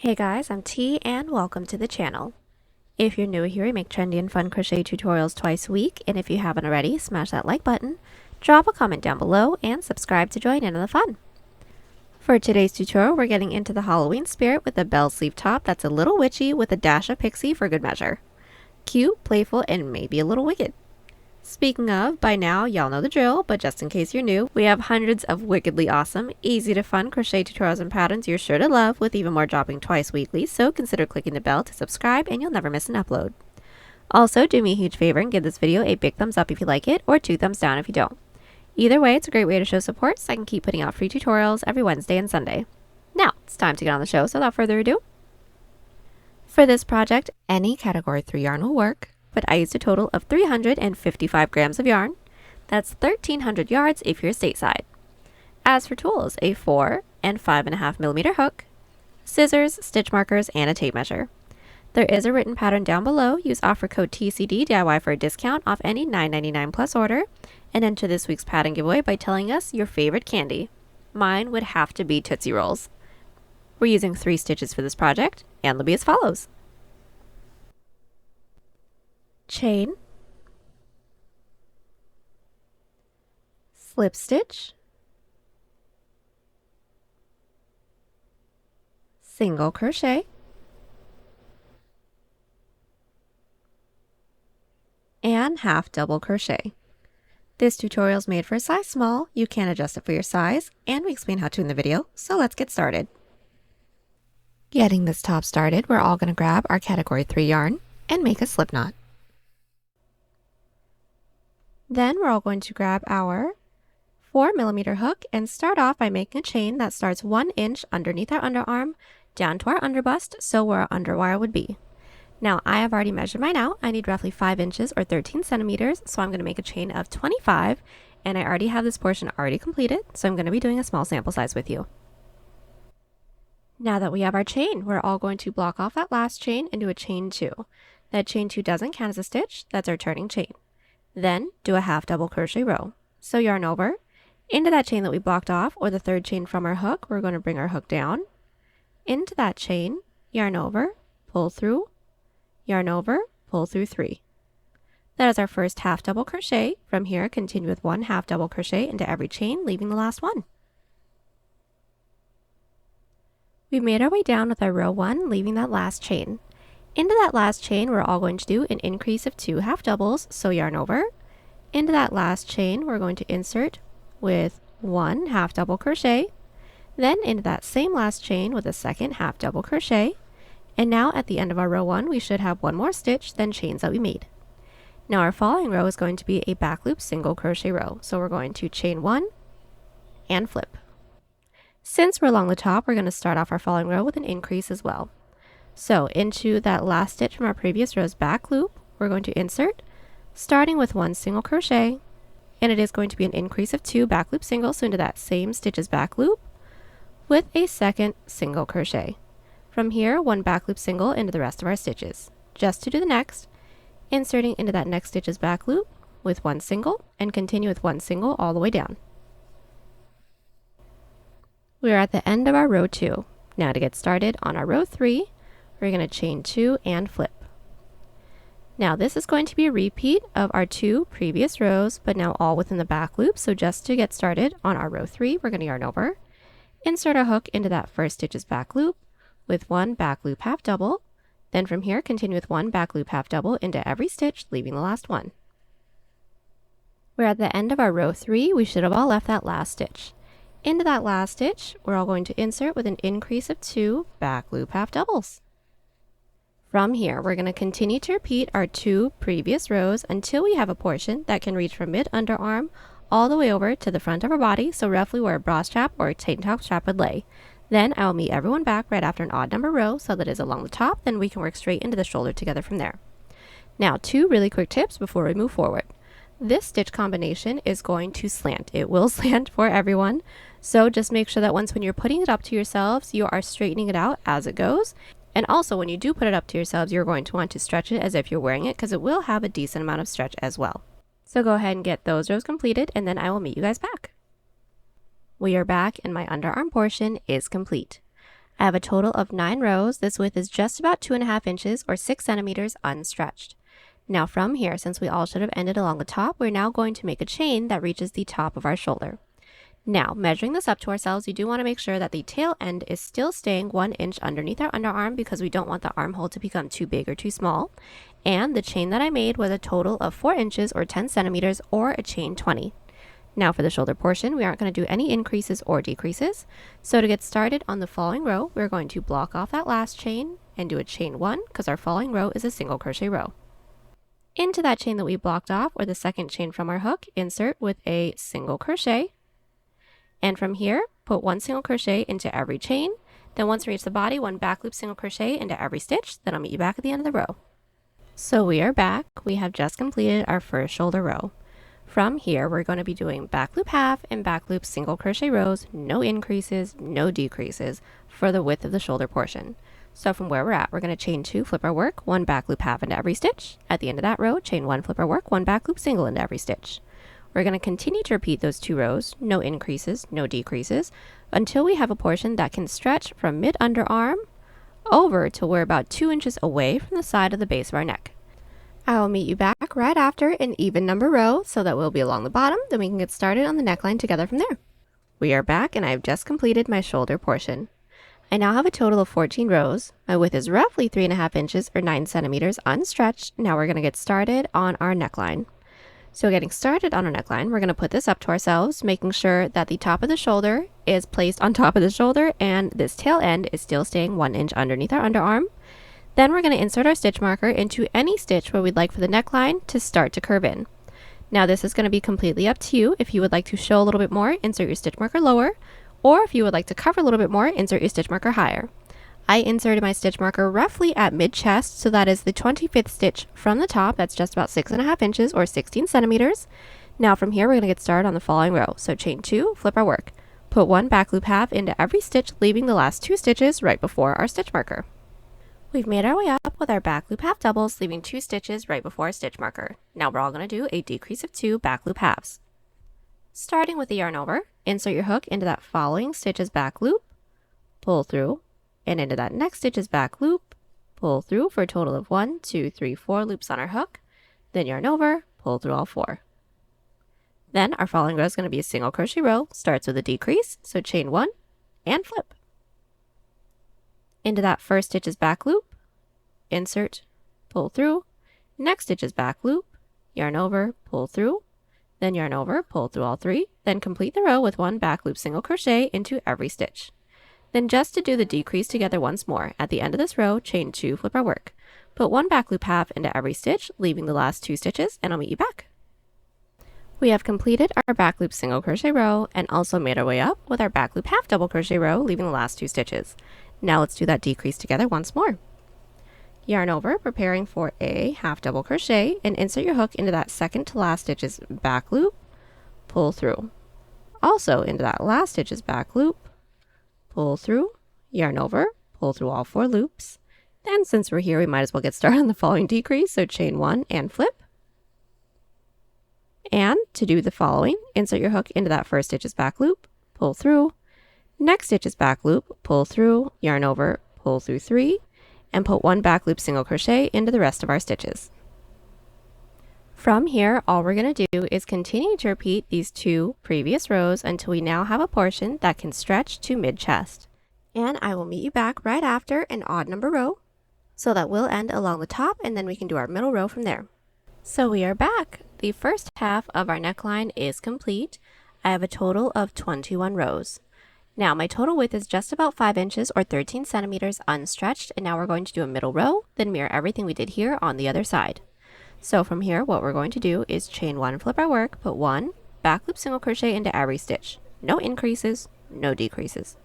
Hey guys, I'm T and welcome to the channel. If you're new here, I make trendy and fun crochet tutorials twice a week, and if you haven't already, smash that like button, drop a comment down below, and subscribe to join in on the fun. For today's tutorial, we're getting into the Halloween spirit with a bell sleeve top that's a little witchy with a dash of pixie for good measure. Cute, playful, and maybe a little wicked. Speaking of, by now y'all know the drill, but just in case you're new, we have hundreds of wickedly awesome, easy to fun crochet tutorials and patterns you're sure to love, with even more dropping twice weekly, so consider clicking the bell to subscribe and you'll never miss an upload. Also, do me a huge favor and give this video a big thumbs up if you like it, or 2 thumbs down if you don't. Either way, it's a great way to show support so I can keep putting out free tutorials every Wednesday and Sunday. Now, it's time to get on the show, so without further ado. For this project, any category 3 yarn will work, but I used a total of 355 grams of yarn. That's 1,300 yards if you're stateside. As for tools, a 4 and 5.5 millimeter hook, scissors, stitch markers, and a tape measure. There is a written pattern down below. Use offer code TCDDIY for a discount off any $9.99 plus order, and enter this week's pattern giveaway by telling us your favorite candy. Mine would have to be Tootsie Rolls. We're using 3 stitches for this project, and they'll be as follows. Chain, slip stitch, single crochet, and half double crochet. This tutorial is made for a size small. You can adjust it for your size, and we explain how to in the video, so let's get started. Getting this top started, we're all going to grab our category 3 yarn and make a slip knot. Then we're all going to grab our 4 millimeter hook and start off by making a chain that starts 1 inch underneath our underarm down to our underbust, so where our underwire would be. Now I have already measured mine out. I need roughly 5 inches or 13 centimeters, so I'm going to make a chain of 25, and I already have this portion already completed, so I'm going to be doing a small sample size with you. Now that we have our chain, we're all going to block off that last chain and do a chain 2. That chain 2 doesn't count as a stitch, that's our turning chain. Then do a half double crochet row. So yarn over, into that chain that we blocked off, or the third chain from our hook, we're going to bring our hook down, into that chain, yarn over, pull through, yarn over, pull through 3. That is our first half double crochet. From here, continue with 1 half double crochet into every chain, leaving the last one. We made our way down with our row 1, leaving that last chain. Into that last chain, we're all going to do an increase of 2 half doubles, so yarn over. Into that last chain, we're going to insert with 1 half double crochet, then into that same last chain with a second half double crochet, and now at the end of our row 1, we should have 1 more stitch than chains that we made. Now our following row is going to be a back loop single crochet row, so we're going to chain 1 and flip. Since we're along the top, we're going to start off our following row with an increase as well. So into that last stitch from our previous row's back loop, we're going to insert, starting with 1 single crochet, and it is going to be an increase of 2 back loop singles, so into that same stitch's back loop with a second single crochet. From here, 1 back loop single into the rest of our stitches. Just to do the next, inserting into that next stitch's back loop with 1 single, and continue with 1 single all the way down. We are at the end of our row 2. Now to get started on our row 3, we're going to chain 2 and flip. Now this is going to be a repeat of our 2 previous rows, but now all within the back loop. So just to get started on our row 3, we're going to yarn over, insert our hook into that first stitch's back loop with 1 back loop half double. Then from here, continue with 1 back loop half double into every stitch, leaving the last one. We're at the end of our row 3. We should have all left that last stitch. Into that last stitch, we're all going to insert with an increase of 2 back loop half doubles. From here, we're going to continue to repeat our 2 previous rows until we have a portion that can reach from mid-underarm all the way over to the front of our body, so roughly where a bra strap or a tank top strap would lay. Then I will meet everyone back right after an odd number row so that it is along the top, then we can work straight into the shoulder together from there. Now, 2 really quick tips before we move forward. This stitch combination is going to slant. It will slant for everyone, so just make sure that when you're putting it up to yourselves, you are straightening it out as it goes. And also, when you do put it up to yourselves, you're going to want to stretch it as if you're wearing it, because it will have a decent amount of stretch as well. So go ahead and get those rows completed, and then I will meet you guys back. We are back, and my underarm portion is complete. I have a total of 9 rows. This width is just about 2.5 inches or 6 centimeters unstretched. Now from here, since we all should have ended along the top, we're now going to make a chain that reaches the top of our shoulder. Now, measuring this up to ourselves, you do want to make sure that the tail end is still staying 1 inch underneath our underarm because we don't want the armhole to become too big or too small. And the chain that I made was a total of 4 inches or 10 centimeters or a chain 20. Now for the shoulder portion, we aren't going to do any increases or decreases. So to get started on the following row, we're going to block off that last chain and do a chain 1 because our following row is a single crochet row. Into that chain that we blocked off, or the second chain from our hook, insert with a single crochet. And from here, put 1 single crochet into every chain. Then once we reach the body, 1 back loop single crochet into every stitch. Then I'll meet you back at the end of the row. So we are back. We have just completed our first shoulder row. From here, we're going to be doing back loop half and back loop single crochet rows, no increases, no decreases for the width of the shoulder portion. So from where we're at, we're going to chain 2, flip our work, 1 back loop half into every stitch. At the end of that row, chain 1, flip our work, 1 back loop single into every stitch. We're going to continue to repeat those 2 rows, no increases, no decreases, until we have a portion that can stretch from mid-underarm over till we're about 2 inches away from the side of the base of our neck. I will meet you back right after an even number row so that we'll be along the bottom, then we can get started on the neckline together from there. We are back and I have just completed my shoulder portion. I now have a total of 14 rows. My width is roughly 3.5 inches or 9 centimeters unstretched. Now we're going to get started on our neckline. So getting started on our neckline, we're going to put this up to ourselves, making sure that the top of the shoulder is placed on top of the shoulder and this tail end is still staying 1 inch underneath our underarm. Then we're going to insert our stitch marker into any stitch where we'd like for the neckline to start to curve in. Now this is going to be completely up to you. If you would like to show a little bit more, insert your stitch marker lower, or if you would like to cover a little bit more, insert your stitch marker higher. I inserted my stitch marker roughly at mid-chest, so that is the 25th stitch from the top. That's just about 6.5 inches or 16 centimeters. Now from here, we're going to get started on the following row. So chain 2, flip our work. Put 1 back loop half into every stitch, leaving the last 2 stitches right before our stitch marker. We've made our way up with our back loop half doubles, leaving 2 stitches right before our stitch marker. Now we're all going to do a decrease of 2 back loop halves. Starting with the yarn over, insert your hook into that following stitch's back loop, pull through, and into that next stitch's back loop, pull through for a total of 1, 2, 3, 4 loops on our hook, then yarn over, pull through all 4. Then our following row is going to be a single crochet row, starts with a decrease, so chain 1 and flip. Into that first stitch's back loop, insert, pull through, next stitch's back loop, yarn over, pull through, then yarn over, pull through all 3, then complete the row with 1 back loop single crochet into every stitch. Then just to do the decrease together once more, at the end of this row, chain 2, flip our work. Put 1 back loop half into every stitch, leaving the last 2 stitches, and I'll meet you back. We have completed our back loop single crochet row and also made our way up with our back loop half double crochet row, leaving the last 2 stitches. Now let's do that decrease together once more. Yarn over, preparing for a half double crochet, and insert your hook into that second to last stitch's back loop, pull through. Also into that last stitch's back loop, pull through, yarn over, pull through all 4 loops. Then since we're here, we might as well get started on the following decrease, so chain 1 and flip. And to do the following, insert your hook into that first stitch's back loop, pull through, next stitch's back loop, pull through, yarn over, pull through 3, and put 1 back loop single crochet into the rest of our stitches. From here, all we're going to do is continue to repeat these 2 previous rows until we now have a portion that can stretch to mid-chest. And I will meet you back right after an odd number row, so that we'll end along the top and then we can do our middle row from there. So we are back. The first half of our neckline is complete. I have a total of 21 rows. Now my total width is just about 5 inches or 13 centimeters unstretched, and now we're going to do a middle row, then mirror everything we did here on the other side. So from here, what we're going to do is chain 1, flip our work, put 1 back loop single crochet into every stitch. No increases, no decreases.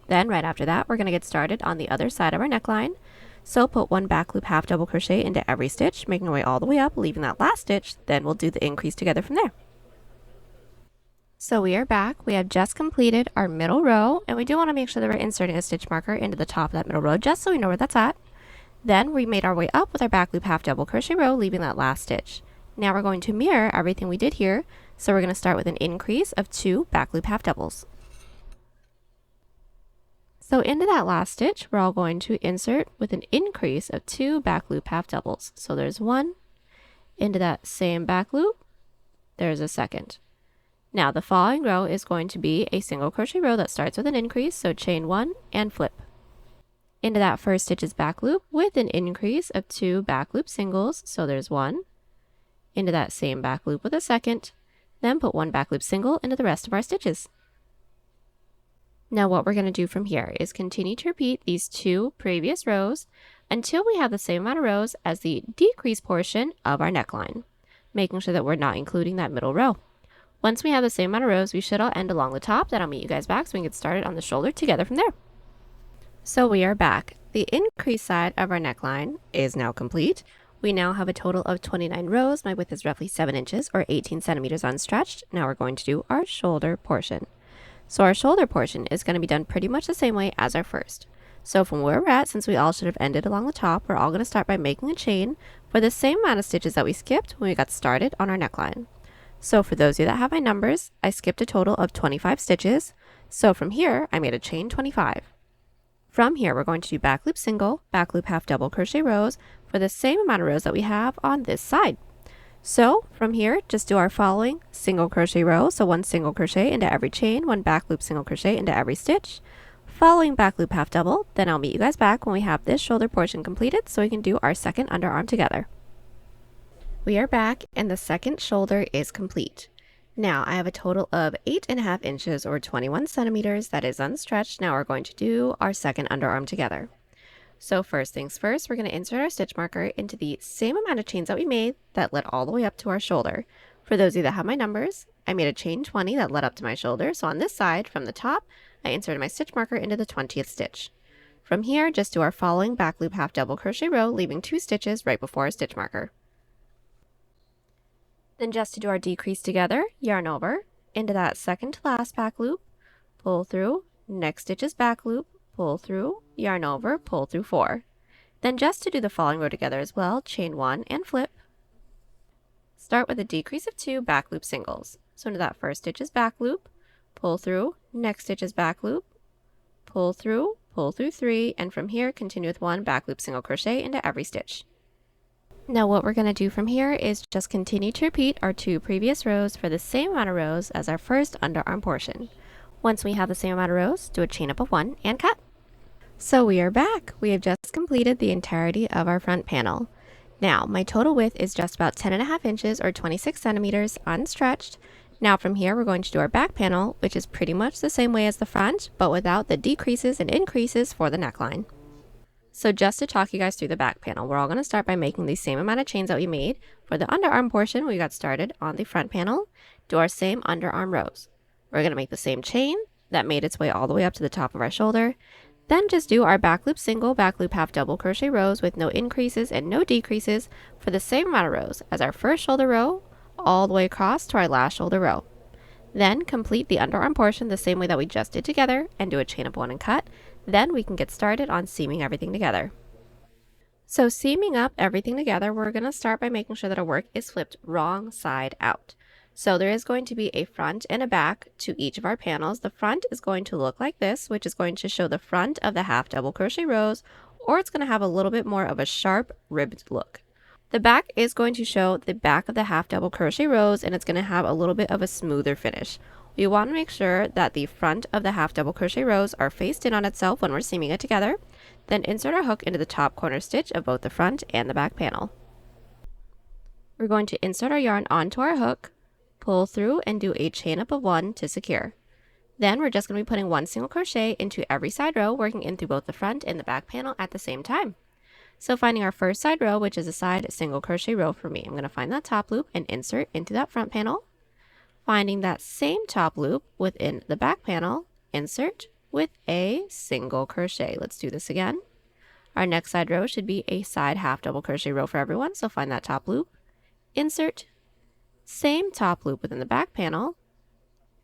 Then right after that, we're going to get started on the other side of our neckline. So put 1 back loop half double crochet into every stitch, making our way all the way up, leaving that last stitch, then we'll do the increase together from there. So we are back. We have just completed our middle row, and we do want to make sure that we're inserting a stitch marker into the top of that middle row just so we know where that's at. Then we made our way up with our back loop half double crochet row, leaving that last stitch. Now we're going to mirror everything we did here, so we're going to start with an increase of 2 back loop half doubles. So into that last stitch, we're all going to insert with an increase of 2 back loop half doubles. So there's one, into that same back loop, there's a second. Now the following row is going to be a single crochet row that starts with an increase, so chain 1 and flip. Into that first stitch's back loop with an increase of 2 back loop singles, so there's one, into that same back loop with a second, then put 1 back loop single into the rest of our stitches. Now what we're going to do from here is continue to repeat these 2 previous rows until we have the same amount of rows as the decrease portion of our neckline, making sure that we're not including that middle row. Once we have the same amount of rows, we should all end along the top. Then I'll meet you guys back so we can get started on the shoulder together from there. So we are back. The increase side of our neckline is now complete. We now have a total of 29 rows. My width is roughly 7 inches or 18 centimeters unstretched. Now we're going to do our shoulder portion. So our shoulder portion is going to be done pretty much the same way as our first. So from where we're at, since we all should have ended along the top, we're all going to start by making a chain for the same amount of stitches that we skipped when we got started on our neckline. So for those of you that have my numbers, I skipped a total of 25 stitches. So from here, I made a chain 25. From here, we're going to do back loop single, back loop half double crochet rows for the same amount of rows that we have on this side. So from here, just do our following single crochet row. So 1 single crochet into every chain, 1 back loop single crochet into every stitch, following back loop half double. Then I'll meet you guys back when we have this shoulder portion completed so we can do our second underarm together. We are back and the second shoulder is complete. Now I have a total of 8.5 inches or 21 centimeters that is unstretched. Now we're going to do our second underarm together. So first things first, we're going to insert our stitch marker into the same amount of chains that we made that led all the way up to our shoulder. For those of you that have my numbers, I made a chain 20 that led up to my shoulder. So on this side from the top, I inserted my stitch marker into the 20th stitch. From here, just do our following back loop half double crochet row, leaving 2 stitches right before our stitch marker. Then just to do our decrease together, yarn over into that second to last back loop, pull through, next stitch's back loop, pull through, yarn over, pull through 4. Then just to do the following row together as well, chain 1 and flip. Start with a decrease of 2 back loop singles. So into that first stitch's back loop, pull through, next stitch's back loop, pull through 3, and from here continue with 1 back loop single crochet into every stitch. Now what we're going to do from here is just continue to repeat our 2 previous rows for the same amount of rows as our first underarm portion. Once we have the same amount of rows, do a chain up of 1 and cut. So we are back. We have just completed the entirety of our front panel. Now my total width is just about 10.5 inches or 26 centimeters unstretched. Now from here we're going to do our back panel, which is pretty much the same way as the front, but without the decreases and increases for the neckline. So just to talk you guys through the back panel, we're all going to start by making the same amount of chains that we made for the underarm portion. We got started on the front panel, do our same underarm rows. We're going to make the same chain that made its way all the way up to the top of our shoulder. Then just do our back loop single, back loop half double crochet rows with no increases and no decreases for the same amount of rows as our first shoulder row all the way across to our last shoulder row. Then complete the underarm portion the same way that we just did together and do a chain up 1 and cut. Then we can get started on seaming everything together. So seaming up everything together, we're going to start by making sure that our work is flipped wrong side out. So there is going to be a front and a back to each of our panels. The front is going to look like this, which is going to show the front of the half double crochet rows, or it's going to have a little bit more of a sharp ribbed look. The back is going to show the back of the half double crochet rows, and it's going to have a little bit of a smoother finish. We want to make sure that the front of the half double crochet rows are faced in on itself when we're seaming it together. Then insert our hook into the top corner stitch of both the front and the back panel. We're going to insert our yarn onto our hook, pull through, and do a chain up of 1 to secure. Then we're just going to be putting 1 single crochet into every side row, working in through both the front and the back panel at the same time. So finding our first side row, which is a side single crochet row for me, I'm going to find that top loop and insert into that front panel. Finding that same top loop within the back panel, insert with a single crochet. Let's do this again. Our next side row should be a side half double crochet row for everyone, so find that top loop, insert, same top loop within the back panel,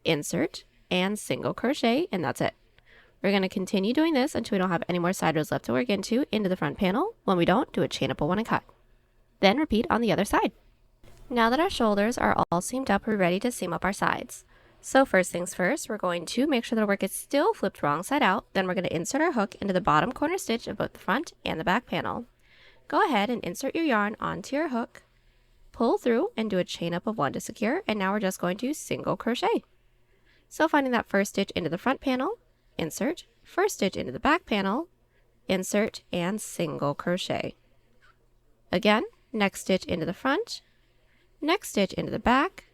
insert, and single crochet, and that's it. We're going to continue doing this until we don't have any more side rows left to work into the front panel. When we don't, do a chain up of 1 and cut. Then repeat on the other side. Now that our shoulders are all seamed up, we're ready to seam up our sides. So first things first, we're going to make sure that our work is still flipped wrong side out. Then we're going to insert our hook into the bottom corner stitch of both the front and the back panel. Go ahead and insert your yarn onto your hook, pull through and do a chain up of 1 to secure, and now we're just going to single crochet. So finding that first stitch into the front panel, insert, first stitch into the back panel, insert, and single crochet. Again, next stitch into the front, next stitch into the back,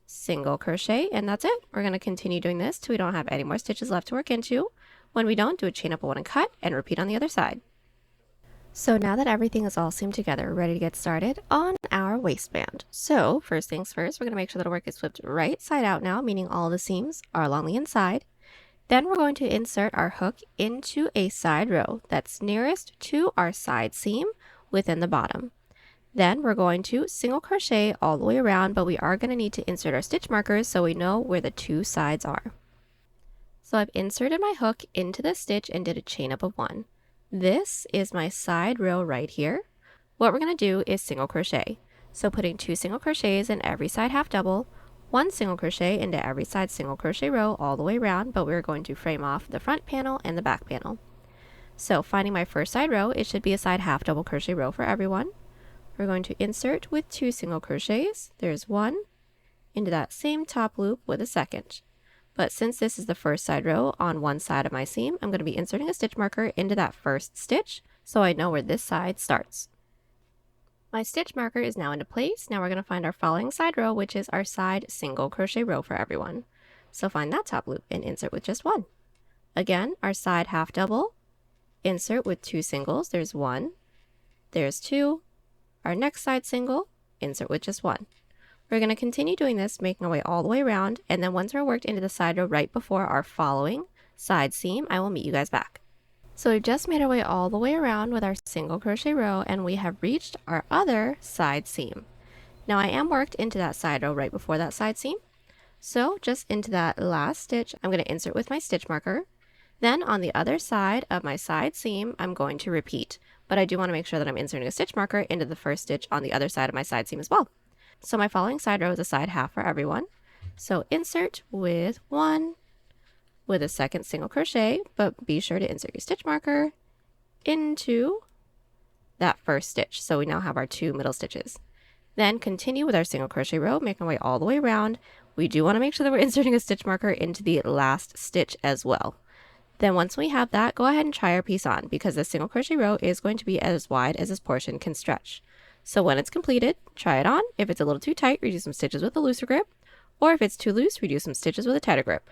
single crochet, and that's it. We're going to continue doing this till we don't have any more stitches left to work into. When we don't, do a chain up of 1 and cut, and repeat on the other side. So now that everything is all seamed together, we're ready to get started on our waistband. So first things first, we're going to make sure that our work is flipped right side out now, meaning all the seams are along the inside. Then we're going to insert our hook into a side row that's nearest to our side seam within the bottom. Then we're going to single crochet all the way around, but we are going to need to insert our stitch markers so we know where the 2 sides are. So I've inserted my hook into the stitch and did a chain up of 1. This is my side row right here. What we're going to do is single crochet. So putting 2 single crochets in every side half double, 1 single crochet into every side single crochet row all the way around, but we're going to frame off the front panel and the back panel. So finding my first side row, it should be a side half double crochet row for everyone. We're going to insert with 2 single crochets. There's 1 into that same top loop with a second. But since this is the first side row on one side of my seam, I'm going to be inserting a stitch marker into that first stitch so I know where this side starts. My stitch marker is now into place. Now we're going to find our following side row, which is our side single crochet row for everyone. So find that top loop and insert with just 1. Again, our side half double, insert with 2 singles. There's 1, there's 2. Our next side single, insert with just 1. We're going to continue doing this, making our way all the way around, and then once we're worked into the side row right before our following side seam, I will meet you guys back. So we've just made our way all the way around with our single crochet row, and we have reached our other side seam. Now I am worked into that side row right before that side seam, so just into that last stitch, I'm going to insert with my stitch marker. Then on the other side of my side seam, I'm going to repeat, but I do want to make sure that I'm inserting a stitch marker into the first stitch on the other side of my side seam as well. So my following side row is a side half for everyone. So insert with 1 with a second single crochet, but be sure to insert your stitch marker into that first stitch. So we now have our 2 middle stitches. Then continue with our single crochet row, making our way all the way around. We do want to make sure that we're inserting a stitch marker into the last stitch as well. Then once we have that, go ahead and try our piece on because the single crochet row is going to be as wide as this portion can stretch. So when it's completed, try it on. If it's a little too tight, redo some stitches with a looser grip, or if it's too loose, redo some stitches with a tighter grip.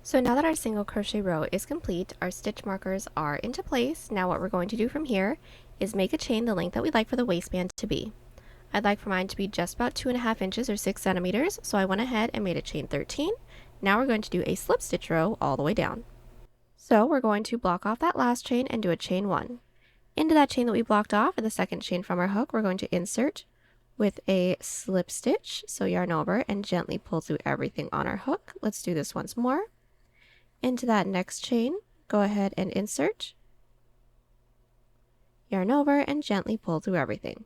So now that our single crochet row is complete, our stitch markers are into place. Now what we're going to do from here is make a chain the length that we'd like for the waistband to be. I'd like for mine to be just about 2.5 inches or 6 centimeters, so I went ahead and made a chain 13. Now we're going to do a slip stitch row all the way down. So we're going to block off that last chain and do a chain 1. Into that chain that we blocked off, or the second chain from our hook, we're going to insert with a slip stitch. So yarn over and gently pull through everything on our hook. Let's do this once more. Into that next chain, go ahead and insert, yarn over, and gently pull through everything.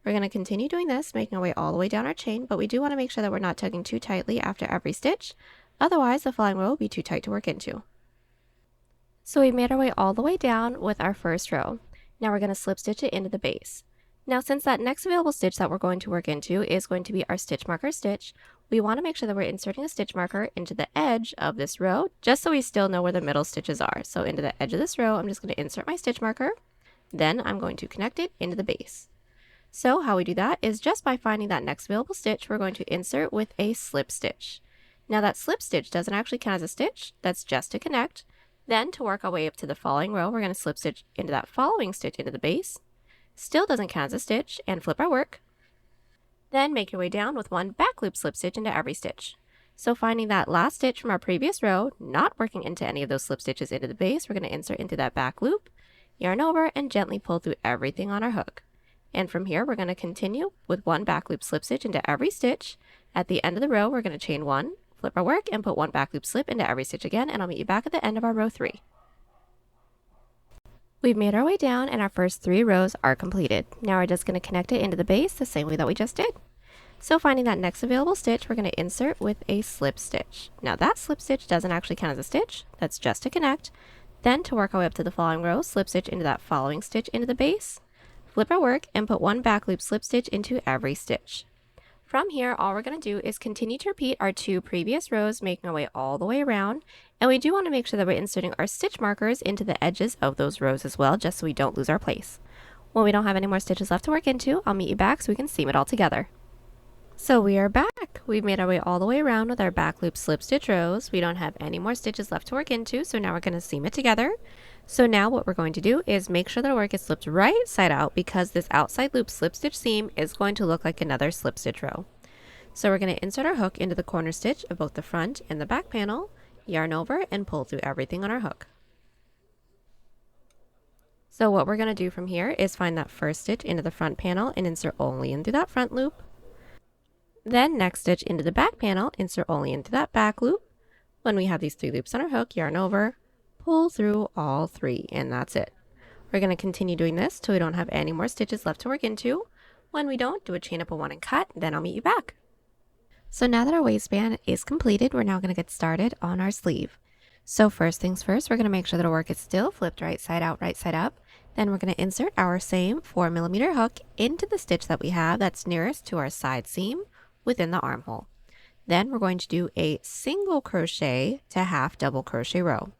We're going to continue doing this, making our way all the way down our chain, but we do want to make sure that we're not tugging too tightly after every stitch. Otherwise, the following row will be too tight to work into. So we made our way all the way down with our first row. Now we're going to slip stitch it into the base. Now since that next available stitch that we're going to work into is going to be our stitch marker stitch, we want to make sure that we're inserting a stitch marker into the edge of this row, just so we still know where the middle stitches are. So into the edge of this row, I'm just going to insert my stitch marker. Then I'm going to connect it into the base. So how we do that is just by finding that next available stitch, we're going to insert with a slip stitch. Now that slip stitch doesn't actually count as a stitch, that's just to connect. Then to work our way up to the following row, we're going to slip stitch into that following stitch into the base. Still doesn't count as a stitch, and flip our work. Then make your way down with 1 back loop slip stitch into every stitch. So finding that last stitch from our previous row, not working into any of those slip stitches into the base, we're going to insert into that back loop, yarn over, and gently pull through everything on our hook. And from here, we're going to continue with 1 back loop slip stitch into every stitch. At the end of the row, we're going to chain 1, flip our work, and put 1 back loop slip into every stitch again, and I'll meet you back at the end of our row 3. We've made our way down and our first 3 rows are completed. Now we're just going to connect it into the base the same way that we just did. So finding that next available stitch, we're going to insert with a slip stitch. Now that slip stitch doesn't actually count as a stitch, that's just to connect. Then to work our way up to the following row, slip stitch into that following stitch into the base, flip our work, and put one back loop slip stitch into every stitch. From here, all we're going to do is continue to repeat our 2 previous rows, making our way all the way around. And we do want to make sure that we're inserting our stitch markers into the edges of those rows as well, just so we don't lose our place. When we don't have any more stitches left to work into, I'll meet you back so we can seam it all together. So we are back. We've made our way all the way around with our back loop slip stitch rows. We don't have any more stitches left to work into, so now we're going to seam it together. So now what we're going to do is make sure that our work is slipped right side out, because this outside loop slip stitch seam is going to look like another slip stitch row. So we're going to insert our hook into the corner stitch of both the front and the back panel, yarn over, and pull through everything on our hook. So what we're going to do from here is find that first stitch into the front panel and insert only into that front loop. Then next stitch into the back panel, insert only into that back loop. When we have these 3 loops on our hook, yarn over, pull through all 3, and that's it. We're going to continue doing this till we don't have any more stitches left to work into. When we don't, do a chain up of 1 and cut, then I'll meet you back. So now that our waistband is completed, we're now going to get started on our sleeve. So first things first, we're going to make sure that our work is still flipped right side out, right side up. Then we're going to insert our same 4mm hook into the stitch that we have that's nearest to our side seam within the armhole. Then we're going to do a single crochet to half double crochet row.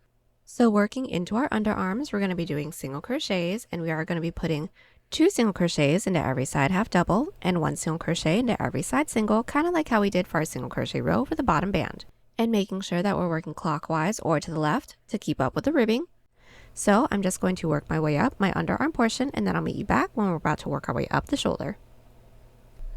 So working into our underarms, we're going to be doing single crochets, and we are going to be putting 2 single crochets into every side half double and 1 single crochet into every side single, kind of like how we did for our single crochet row for the bottom band, and making sure that we're working clockwise or to the left to keep up with the ribbing. So I'm just going to work my way up my underarm portion, and then I'll meet you back when we're about to work our way up the shoulder.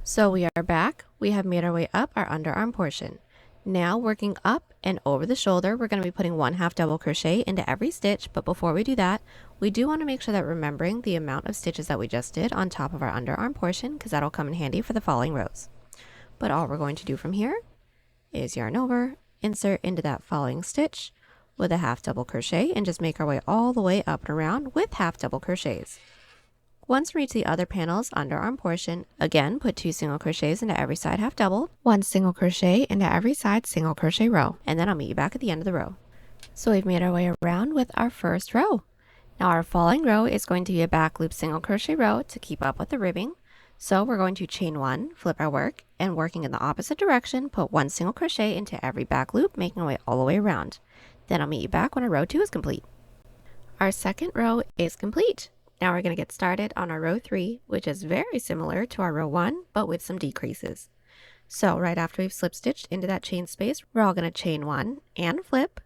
So we are back. We have made our way up our underarm portion. Now working up and over the shoulder, we're going to be putting 1 half double crochet into every stitch, but before we do that, we do want to make sure that remembering the amount of stitches that we just did on top of our underarm portion, because that'll come in handy for the following rows. But all we're going to do from here is yarn over, insert into that following stitch with a half double crochet, and just make our way all the way up and around with half double crochets. Once we reach the other panel's underarm portion, again put 2 single crochets into every side half double, 1 single crochet into every side single crochet row, and then I'll meet you back at the end of the row. So we've made our way around with our first row. Now our following row is going to be a back loop single crochet row to keep up with the ribbing. So we're going to chain 1, flip our work, and working in the opposite direction, put 1 single crochet into every back loop, making our way all the way around. Then I'll meet you back when our row 2 is complete. Our second row is complete. Now we're going to get started on our row 3, which is very similar to our row 1, but with some decreases. So right after we've slip stitched into that chain space, we're all going to chain 1 and flip,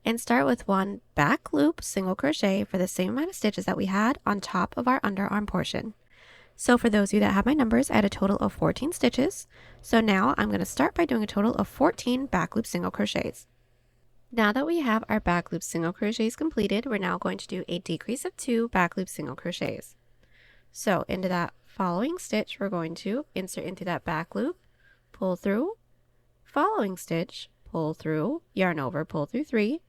and start with 1 back loop single crochet for the same amount of stitches that we had on top of our underarm portion. So for those of you that have my numbers, I had a total of 14 stitches. So now I'm going to start by doing a total of 14 back loop single crochets. Now that we have our back loop single crochets completed, we're now going to do a decrease of 2 back loop single crochets. So into that following stitch, we're going to insert into that back loop, pull through, following stitch, pull through, yarn over, pull through 3.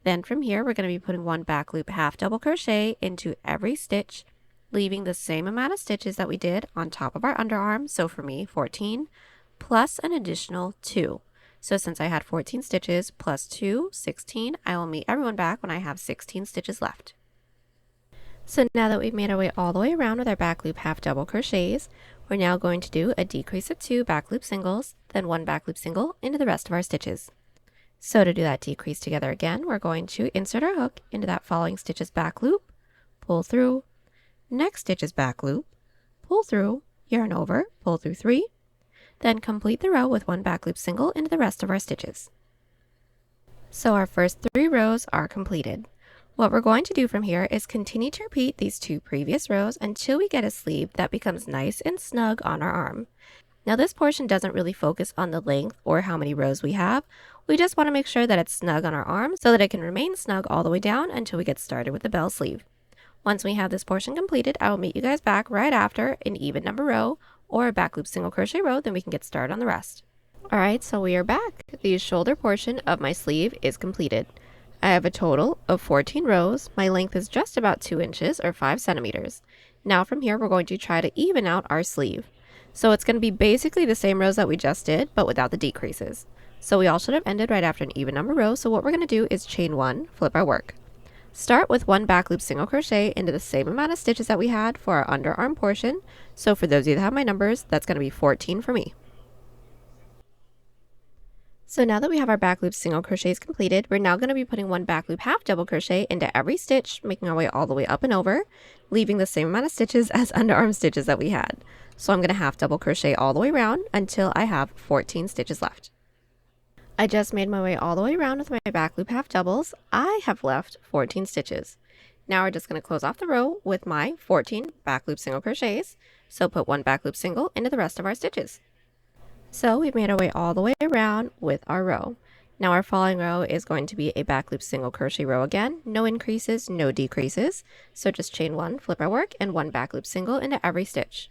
Then from here, we're going to be putting 1 back loop half double crochet into every stitch, leaving the same amount of stitches that we did on top of our underarm. So for me, 14 plus an additional 2. So since I had 14 stitches plus 2, 16, I will meet everyone back when I have 16 stitches left. So now that we've made our way all the way around with our back loop half double crochets, we're now going to do a decrease of 2 back loop singles, then 1 back loop single into the rest of our stitches. So to do that decrease together again, we're going to insert our hook into that following stitch's back loop, pull through, next stitch's back loop, pull through, yarn over, pull through 3, then complete the row with 1 back loop single into the rest of our stitches. So our first 3 rows are completed. What we're going to do from here is continue to repeat these 2 previous rows until we get a sleeve that becomes nice and snug on our arm. Now this portion doesn't really focus on the length or how many rows we have. We just want to make sure that it's snug on our arm so that it can remain snug all the way down until we get started with the bell sleeve. Once we have this portion completed, I will meet you guys back right after an even number row or a back loop single crochet row, then we can get started on the rest. Alright, so we are back. The shoulder portion of my sleeve is completed. I have a total of 14 rows. My length is just about 2 inches or 5 centimeters. Now from here we're going to try to even out our sleeve. So it's going to be basically the same rows that we just did, but without the decreases. So we all should have ended right after an even number row. So what we're going to do is chain 1, flip our work. Start with 1 back loop single crochet into the same amount of stitches that we had for our underarm portion. So for those of you that have my numbers, that's going to be 14 for me. So now that we have our back loop single crochets completed, we're now going to be putting 1 back loop half double crochet into every stitch, making our way all the way up and over, leaving the same amount of stitches as underarm stitches that we had. So I'm going to half double crochet all the way around until I have 14 stitches left. I just made my way all the way around with my back loop half doubles. I have left 14 stitches. Now we're just going to close off the row with my 14 back loop single crochets. So put 1 back loop single into the rest of our stitches. So we've made our way all the way around with our row. Now our following row is going to be a back loop single crochet row again. No increases, no decreases. So just chain 1, flip our work, and 1 back loop single into every stitch.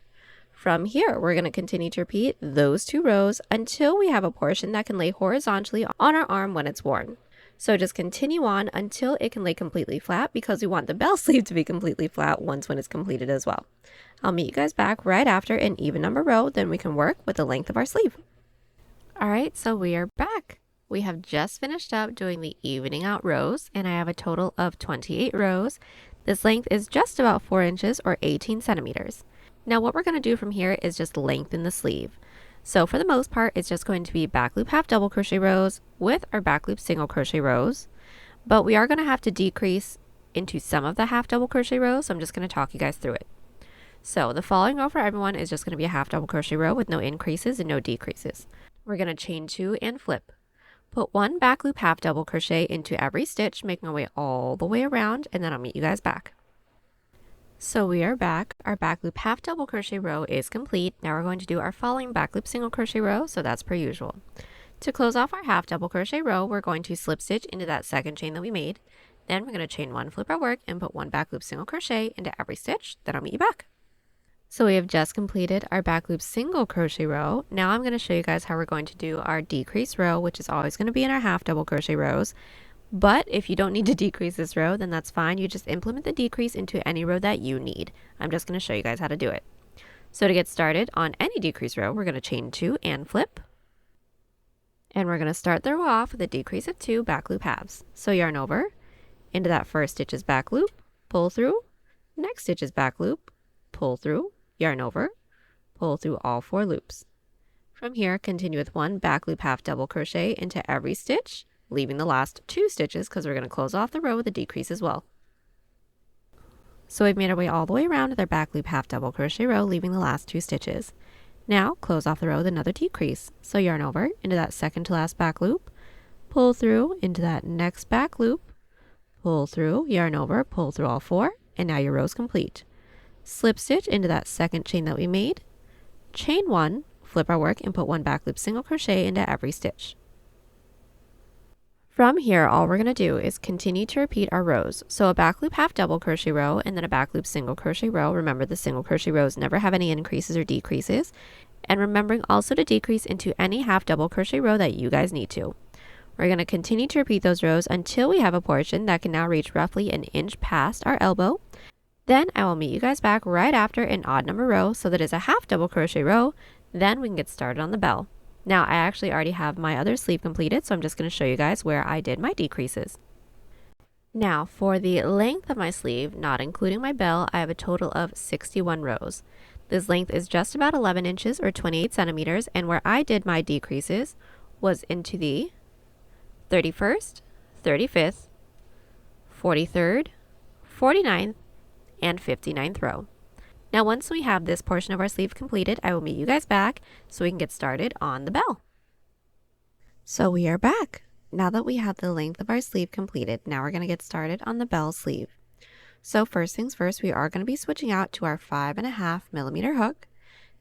From here, we're going to continue to repeat those 2 rows until we have a portion that can lay horizontally on our arm when it's worn. So just continue on until it can lay completely flat, because we want the bell sleeve to be completely flat when it's completed as well. I'll meet you guys back right after an even number row, then we can work with the length of our sleeve. Alright, so we are back. We have just finished up doing the evening out rows, and I have a total of 28 rows. This length is just about 4 inches or 18 centimeters. Now what we're going to do from here is just lengthen the sleeve. So for the most part, it's just going to be back loop half double crochet rows with our back loop single crochet rows, but we are going to have to decrease into some of the half double crochet rows, so I'm just going to talk you guys through it. So the following row for everyone is just going to be a half double crochet row with no increases and no decreases. We're going to chain 2 and flip. Put 1 back loop half double crochet into every stitch, making our way all the way around, and then I'll meet you guys back. So we are back. Our back loop half double crochet row is complete. Now we're going to do our following back loop single crochet row, so that's per usual. To close off our half double crochet row, we're going to slip stitch into that second chain that we made. Then we're going to chain 1, flip our work, and put 1 back loop single crochet into every stitch. Then I'll meet you back. So we have just completed our back loop single crochet row. Now I'm going to show you guys how we're going to do our decrease row, which is always going to be in our half double crochet rows. But if you don't need to decrease this row, then that's fine. You just implement the decrease into any row that you need. I'm just going to show you guys how to do it. So to get started on any decrease row, we're going to chain 2 and flip. And we're going to start the row off with a decrease of 2 back loop halves. So yarn over, into that first stitch is back loop, pull through, next stitch is back loop, pull through, yarn over, pull through all 4 loops. From here, continue with 1 back loop half double crochet into every stitch, leaving the last 2 stitches because we're going to close off the row with a decrease as well. So we've made our way all the way around with our back loop half double crochet row, leaving the last 2 stitches. Now close off the row with another decrease. So yarn over into that second to last back loop, pull through into that next back loop, pull through, yarn over, pull through all 4, and now your row is complete. Slip stitch into that second chain that we made, chain 1, flip our work, and put 1 back loop single crochet into every stitch. From here, all we're going to do is continue to repeat our rows. So a back loop half double crochet row and then a back loop single crochet row. Remember, the single crochet rows never have any increases or decreases. And remembering also to decrease into any half double crochet row that you guys need to. We're going to continue to repeat those rows until we have a portion that can now reach roughly an inch past our elbow. Then I will meet you guys back right after an odd number row, so that is a half double crochet row. Then we can get started on the bell. Now I actually already have my other sleeve completed, so I'm just going to show you guys where I did my decreases. Now for the length of my sleeve, not including my bell, I have a total of 61 rows. This length is just about 11 inches or 28 centimeters, and where I did my decreases was into the 31st, 35th, 43rd, 49th, and 59th row. Now once we have this portion of our sleeve completed, I will meet you guys back so we can get started on the bell. So we are back. Now that we have the length of our sleeve completed, now we're going to get started on the bell sleeve. So first things first, we are going to be switching out to our 5.5 millimeter hook.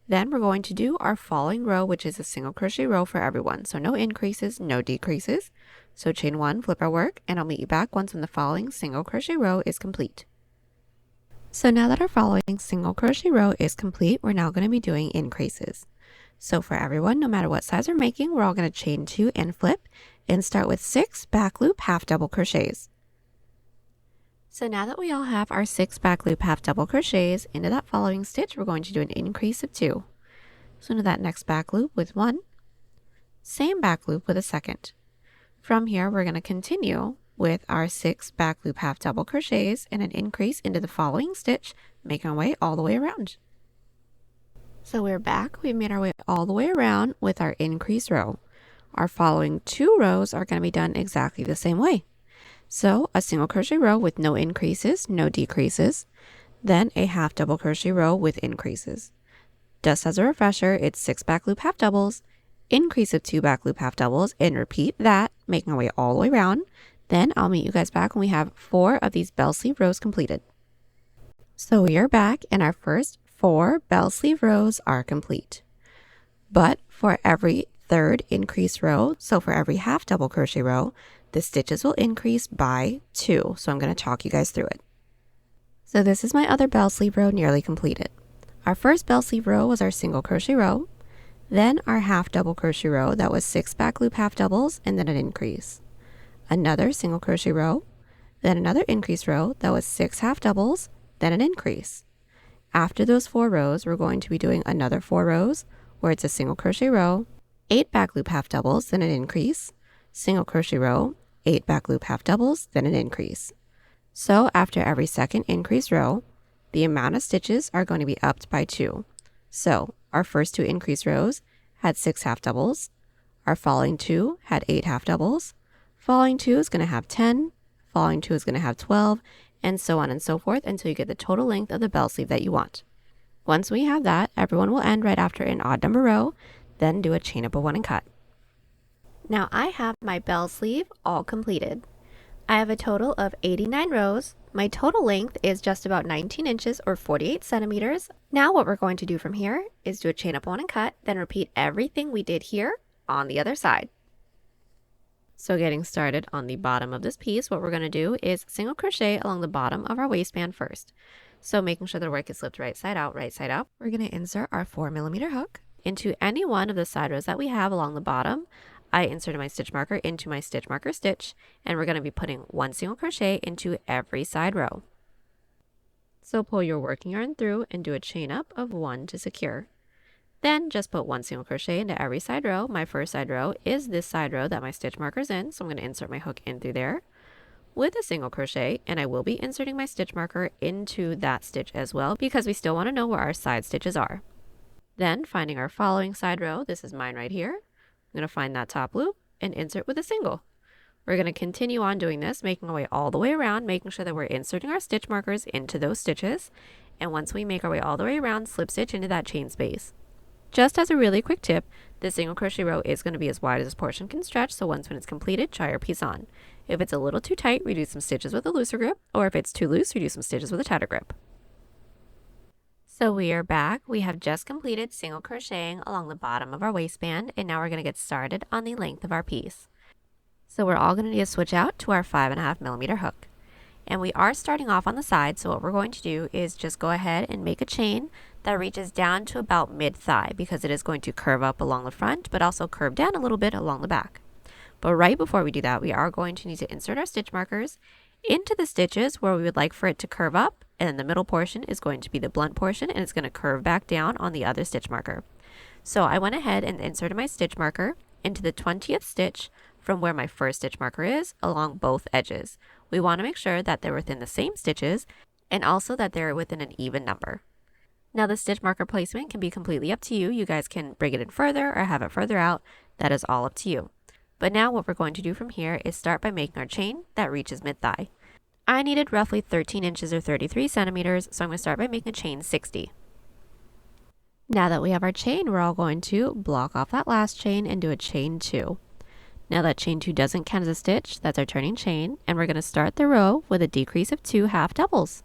Then we're going to do our following row, which is a single crochet row for everyone. So no increases, no decreases. So chain 1, flip our work, and I'll meet you back once when the following single crochet row is complete. So now that our following single crochet row is complete, we're now going to be doing increases. So for everyone, no matter what size we're making, we're all going to chain 2 and flip and start with 6 back loop half double crochets. So now that we all have our 6 back loop half double crochets, into that following stitch, we're going to do an increase of 2. So into that next back loop with one, same back loop with a second. From here, we're going to continue with our 6 back loop half double crochets and an increase into the following stitch, making our way all the way around. So we're back. We've made our way all the way around with our increase row. Our following 2 rows are going to be done exactly the same way. So a single crochet row with no increases, no decreases, then a half double crochet row with increases. Just as a refresher, it's 6 back loop half doubles, increase of 2 back loop half doubles, and repeat that, making our way all the way around. Then I'll meet you guys back when we have 4 of these bell sleeve rows completed. So we are back and our first 4 bell sleeve rows are complete. But for every third increase row, so for every half double crochet row, the stitches will increase by 2. So I'm going to talk you guys through it. So this is my other bell sleeve row nearly completed. Our first bell sleeve row was our single crochet row, then our half double crochet row that was 6 back loop half doubles and then an increase. Another single crochet row, then another increase row that was 6 half doubles, then an increase. After those 4 rows, we're going to be doing another 4 rows where it's a single crochet row, 8 back loop half doubles, then an increase, single crochet row, 8 back loop half doubles, then an increase. So after every second increase row, the amount of stitches are going to be upped by 2. So our first 2 increase rows had 6 half doubles, our following 2 had 8 half doubles, following 2 is going to have 10, following 2 is going to have 12, and so on and so forth until you get the total length of the bell sleeve that you want. Once we have that, everyone will end right after an odd number row, then do a chain up of 1 and cut. Now I have my bell sleeve all completed. I have a total of 89 rows. My total length is just about 19 inches or 48 centimeters. Now what we're going to do from here is do a chain up 1 and cut, then repeat everything we did here on the other side. So getting started on the bottom of this piece, what we're going to do is single crochet along the bottom of our waistband first. So making sure the work is slipped right side out, we're going to insert our 4mm hook into any one of the side rows that we have along the bottom. I inserted my stitch marker into my stitch marker stitch, and we're going to be putting 1 single crochet into every side row. So pull your working yarn through and do a chain up of 1 to secure. Then just put 1 single crochet into every side row. My first side row is this side row that my stitch marker is in, so I'm going to insert my hook in through there with a single crochet, and I will be inserting my stitch marker into that stitch as well because we still want to know where our side stitches are. Then finding our following side row, this is mine right here, I'm going to find that top loop and insert with a single. We're going to continue on doing this, making our way all the way around, making sure that we're inserting our stitch markers into those stitches, and once we make our way all the way around, slip stitch into that chain space. Just as a really quick tip, this single crochet row is going to be as wide as this portion can stretch, so once when it's completed, try your piece on. If it's a little too tight, reduce some stitches with a looser grip, or if it's too loose, reduce some stitches with a tighter grip. So we are back. We have just completed single crocheting along the bottom of our waistband, and now we're going to get started on the length of our piece. So we're all going to need to switch out to our 5.5mm hook. And we are starting off on the side, so what we're going to do is just go ahead and make a chain that reaches down to about mid-thigh because it is going to curve up along the front, but also curve down a little bit along the back. But right before we do that, we are going to need to insert our stitch markers into the stitches where we would like for it to curve up, and then the middle portion is going to be the blunt portion, and it's going to curve back down on the other stitch marker. So I went ahead and inserted my stitch marker into the 20th stitch from where my first stitch marker is along both edges. We want to make sure that they're within the same stitches and also that they're within an even number. Now the stitch marker placement can be completely up to you. You guys can bring it in further or have it further out. That is all up to you. But now what we're going to do from here is start by making our chain that reaches mid-thigh. I needed roughly 13 inches or 33 centimeters, so I'm going to start by making a chain 60. Now that we have our chain, we're all going to block off that last chain and do a chain 2. Now that chain 2 doesn't count as a stitch, that's our turning chain, and we're going to start the row with a decrease of 2 half doubles.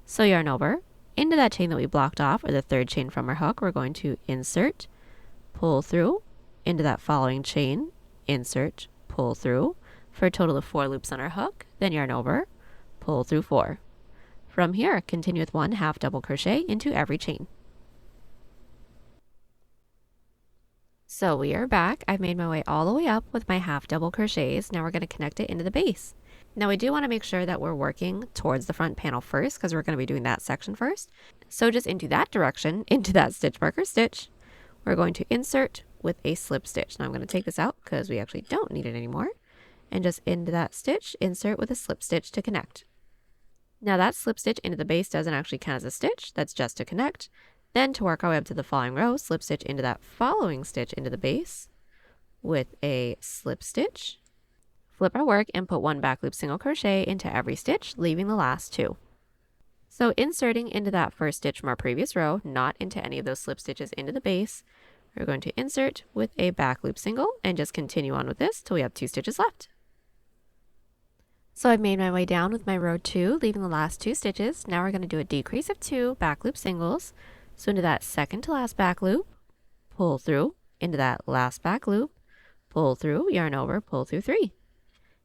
So yarn over, into that chain that we blocked off, or the third chain from our hook, we're going to insert, pull through, into that following chain, insert, pull through, for a total of 4 loops on our hook, then yarn over, pull through 4. From here, continue with 1 half double crochet into every chain. So we are back. I've made my way all the way up with my half double crochets. Now we're going to connect it into the base. Now we do want to make sure that we're working towards the front panel first because we're going to be doing that section first. So just into that direction, into that stitch marker stitch, we're going to insert with a slip stitch. Now I'm going to take this out because we actually don't need it anymore. And just into that stitch, insert with a slip stitch to connect. Now that slip stitch into the base doesn't actually count as a stitch, that's just to connect. Then to work our way up to the following row, slip stitch into that following stitch into the base with a slip stitch. Flip our work and put one back loop single crochet into every stitch, leaving the last two. So inserting into that first stitch from our previous row, not into any of those slip stitches into the base, we're going to insert with a back loop single and just continue on with this till we have 2 stitches left. So I've made my way down with my row 2, leaving the last 2 stitches. Now we're going to do a decrease of 2 back loop singles. So into that second to last back loop, pull through, into that last back loop, pull through, yarn over, pull through 3.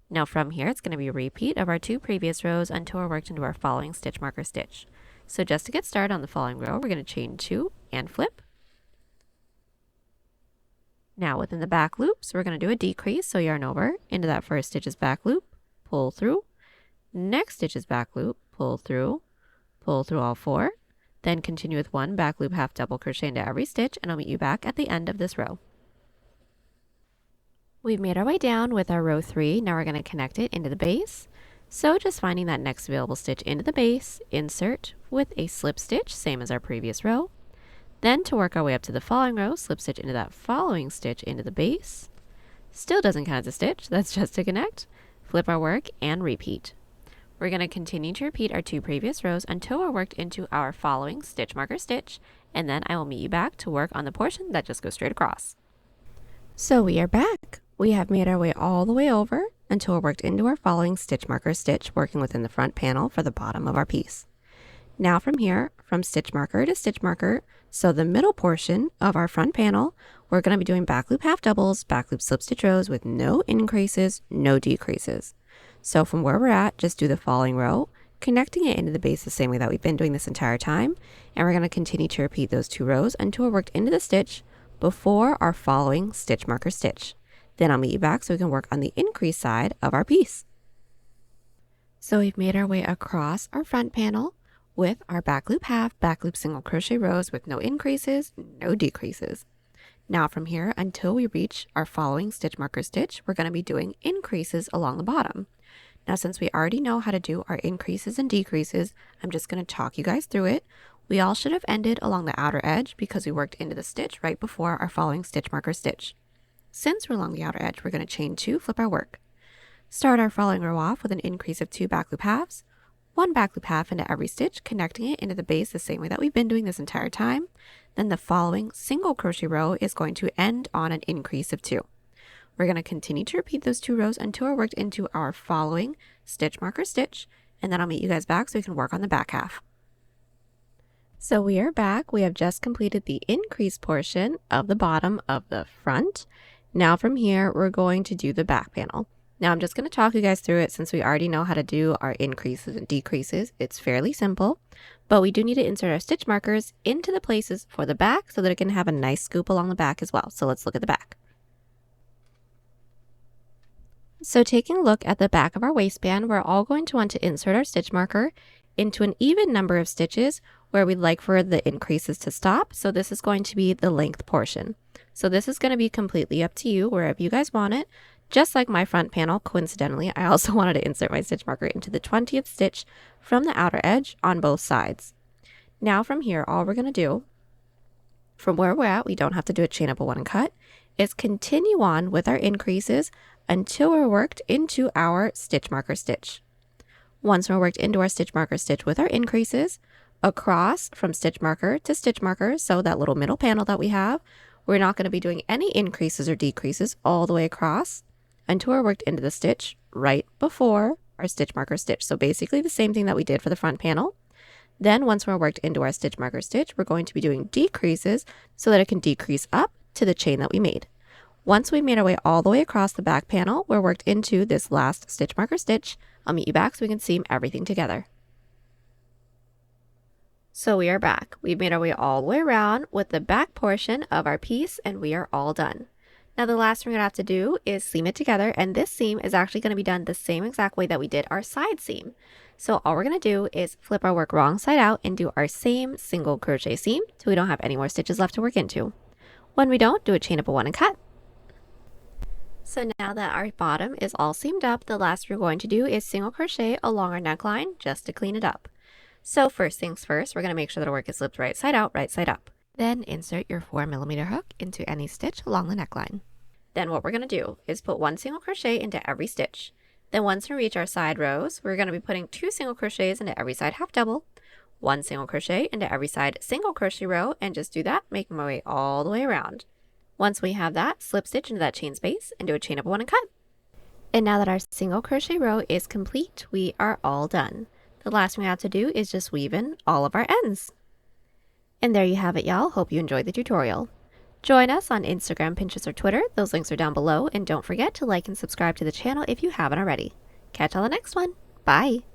Now from here, it's going to be a repeat of our 2 previous rows until we're worked into our following stitch marker stitch. So just to get started on the following row, we're going to chain 2 and flip. Now within the back loops, we're going to do a decrease, so yarn over, into that first stitch's back loop, pull through, next stitch's back loop, pull through all 4, then continue with 1 back loop half double crochet into every stitch, and I'll meet you back at the end of this row. We've made our way down with our row 3. Now we're going to connect it into the base. So just finding that next available stitch into the base, insert with a slip stitch, same as our previous row. Then to work our way up to the following row, slip stitch into that following stitch into the base. Still doesn't count as a stitch, that's just to connect. Flip our work and repeat. We're going to continue to repeat our 2 previous rows until we're worked into our following stitch marker stitch, and then I will meet you back to work on the portion that just goes straight across. So we are back. We have made our way all the way over until we're worked into our following stitch marker stitch, working within the front panel for the bottom of our piece. Now from here, from stitch marker to stitch marker, so the middle portion of our front panel, we're going to be doing back loop half doubles, back loop slip stitch rows with no increases, no decreases. So from where we're at, just do the following row, connecting it into the base the same way that we've been doing this entire time, and we're going to continue to repeat those 2 rows until we're worked into the stitch before our following stitch marker stitch. Then I'll meet you back so we can work on the increase side of our piece. So we've made our way across our front panel with our back loop half, back loop single crochet rows with no increases, no decreases. Now from here until we reach our following stitch marker stitch, we're going to be doing increases along the bottom. Now since we already know how to do our increases and decreases, I'm just going to talk you guys through it. We all should have ended along the outer edge because we worked into the stitch right before our following stitch marker stitch. Since we're along the outer edge, we're going to chain 2, flip our work. Start our following row off with an increase of 2 back loop halves, 1 back loop half into every stitch, connecting it into the base the same way that we've been doing this entire time. Then the following single crochet row is going to end on an increase of 2. We're going to continue to repeat those 2 rows until we're worked into our following stitch marker stitch, and then I'll meet you guys back so we can work on the back half. So we are back. We have just completed the increase portion of the bottom of the front. Now from here, we're going to do the back panel. Now I'm just going to talk you guys through it since we already know how to do our increases and decreases. It's fairly simple, but we do need to insert our stitch markers into the places for the back so that it can have a nice scoop along the back as well. So let's look at the back. So taking a look at the back of our waistband, we're all going to want to insert our stitch marker into an even number of stitches where we'd like for the increases to stop. So this is going to be the length portion. So this is going to be completely up to you wherever you guys want it. Just like my front panel, coincidentally, I also wanted to insert my stitch marker into the 20th stitch from the outer edge on both sides. Now from here, all we're going to do, from where we're at, we don't have to do a chain up a 1 and cut, is continue on with our increases until we're worked into our stitch marker stitch. Once we're worked into our stitch marker stitch with our increases, across from stitch marker to stitch marker, so that little middle panel that we have, we're not going to be doing any increases or decreases all the way across until we're worked into the stitch right before our stitch marker stitch. So basically the same thing that we did for the front panel. Then once we're worked into our stitch marker stitch, we're going to be doing decreases so that it can decrease up to the chain that we made. Once we made our way all the way across the back panel, we're worked into this last stitch marker stitch. I'll meet you back so we can seam everything together. So we are back. We've made our way all the way around with the back portion of our piece and we are all done. Now the last thing we're going to have to do is seam it together, and this seam is actually going to be done the same exact way that we did our side seam. So all we're going to do is flip our work wrong side out and do our same single crochet seam till we don't have any more stitches left to work into. When we don't, do a chain up of 1 and cut. So now that our bottom is all seamed up, the last we're going to do is single crochet along our neckline just to clean it up. So first things first, we're going to make sure that our work is slipped right side out, right side up. Then insert your 4mm hook into any stitch along the neckline. Then what we're going to do is put 1 single crochet into every stitch. Then once we reach our side rows, we're going to be putting 2 single crochets into every side half double, 1 single crochet into every side single crochet row, and just do that, making my way all the way around. Once we have that, slip stitch into that chain space and do a chain up 1 and cut. And now that our single crochet row is complete, we are all done. The last thing we have to do is just weave in all of our ends. And there you have it, y'all. Hope you enjoyed the tutorial. Join us on Instagram, Pinterest, or Twitter. Those links are down below. And don't forget to like and subscribe to the channel if you haven't already. Catch you on the next one. Bye!